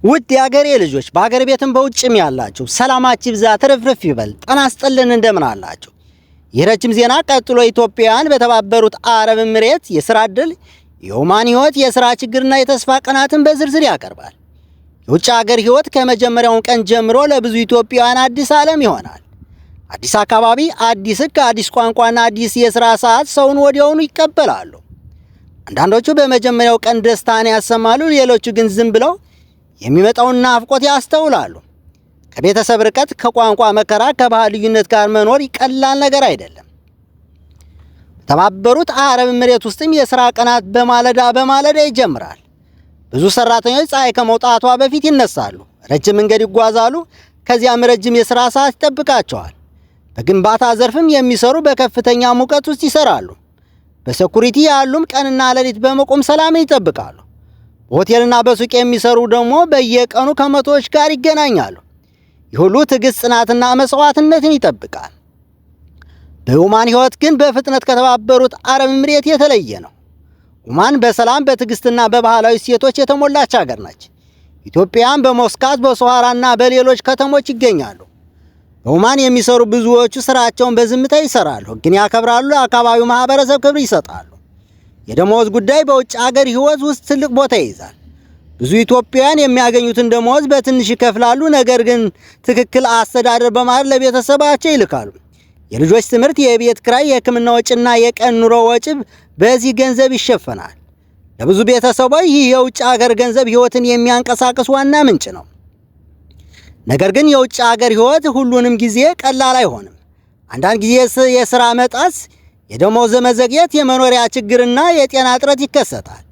ውድ የአገሬ ልጆች በአገር ቤትም በውጭም ያላችሁ ሰላማችሁ ይብዛ ትርፍርፍ ይበል። ጤና ይስጥልን እንደምን አላችሁ? የረጅም ዜና ቀጥሎ ኢትዮጵያውያን በተባበሩት አረብ ኤሚሬት የሥራ ዕድል፣ የኦማን ሕይወት፣ የሥራ ችግርና የተስፋ ቀናትን በዝርዝር ያቀርባል። የውጭ አገር ሕይወት ከመጀመሪያው ቀን ጀምሮ ለብዙ ኢትዮጵያውያን አዲስ ዓለም ይሆናል። አዲስ አካባቢ፣ አዲስ ሕግ፣ አዲስ ቋንቋና አዲስ የሥራ ሰዓት ሰውን ወዲያውኑ ይቀበላሉ። አንዳንዶቹ በመጀመሪያው ቀን ደስታን ያሰማሉ፣ ሌሎቹ ግን ዝም ብለው የሚመጣውን ናፍቆት ያስተውላሉ። ከቤተሰብ ርቀት፣ ከቋንቋ መከራ፣ ከባህል ልዩነት ጋር መኖር ቀላል ነገር አይደለም። በተባበሩት አረብ ኤሚሬት ውስጥም የሥራ ቀናት በማለዳ ይጀምራል። ብዙ ሰራተኞች ፀሐይ ከመውጣቷ በፊት ይነሳሉ፣ ረጅም መንገድ ይጓዛሉ። ከዚያም ረጅም የሥራ ሰዓት ይጠብቃቸዋል። በግንባታ ዘርፍም የሚሰሩ በከፍተኛ ሙቀት ውስጥ ይሰራሉ። በሴኩሪቲ ያሉም ቀንና ሌሊት በመቆም ሰላምን ይጠብቃሉ። በሆቴልና በሱቅ የሚሰሩ ደግሞ በየቀኑ ከመቶዎች ጋር ይገናኛሉ። ይህ ሁሉ ትዕግስት፣ ጽናትና መስዋዕትነትን ይጠብቃል። በኦማን ሕይወት ግን በፍጥነት ከተባበሩት አረብ ኤሚሬት የተለየ ነው። ኦማን በሰላም በትዕግስትና በባህላዊ እሴቶች የተሞላች ሀገር ነች። ኢትዮጵያውያን በሞስካት በሶሃራና በሌሎች ከተሞች ይገኛሉ። በኦማን የሚሰሩ ብዙዎቹ ስራቸውን በዝምታ ይሰራሉ፣ ሕግን ያከብራሉ፣ ለአካባቢው ማህበረሰብ ክብር ይሰጣሉ። የደሞዝ ጉዳይ በውጭ ሀገር ሕይወት ውስጥ ትልቅ ቦታ ይይዛል። ብዙ ኢትዮጵያውያን የሚያገኙትን ደሞዝ በትንሽ ይከፍላሉ፣ ነገር ግን ትክክል አስተዳደር በማድረግ ለቤተሰባቸው ይልካሉ። የልጆች ትምህርት፣ የቤት ኪራይ፣ የሕክምና ወጪና የቀን ኑሮ ወጪ በዚህ ገንዘብ ይሸፈናል። ለብዙ ቤተሰቦች ይህ የውጭ ሀገር ገንዘብ ሕይወትን የሚያንቀሳቅስ ዋና ምንጭ ነው። ነገር ግን የውጭ ሀገር ሕይወት ሁሉንም ጊዜ ቀላል አይሆንም። አንዳንድ ጊዜ የሥራ መጣስ፣ የደሞዝ መዘግየት፣ የመኖሪያ ችግርና የጤና እጥረት ይከሰታል።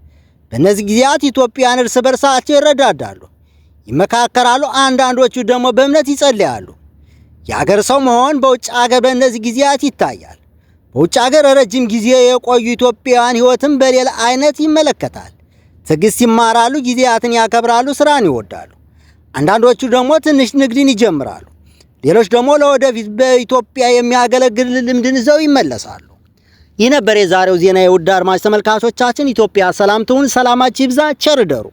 በእነዚህ ጊዜያት ኢትዮጵያውያን እርስ በርሳቸው ይረዳዳሉ፣ ይመካከራሉ። አንዳንዶቹ ደግሞ በእምነት ይጸልያሉ። የአገር ሰው መሆን በውጭ አገር በእነዚህ ጊዜያት ይታያል። በውጭ አገር ረጅም ጊዜ የቆዩ ኢትዮጵያውያን ሕይወትም በሌላ አይነት ይመለከታል። ትዕግስት ይማራሉ፣ ጊዜያትን ያከብራሉ፣ ስራን ይወዳሉ። አንዳንዶቹ ደግሞ ትንሽ ንግድን ይጀምራሉ። ሌሎች ደግሞ ለወደፊት በኢትዮጵያ የሚያገለግል ልምድን ይዘው ይመለሳሉ። ይህ ነበር የዛሬው ዜና። የውድ አድማጭ ተመልካቾቻችን ኢትዮጵያ ሰላም ትሁን፣ ሰላማችሁ ይብዛ፣ ቸር እደሩ።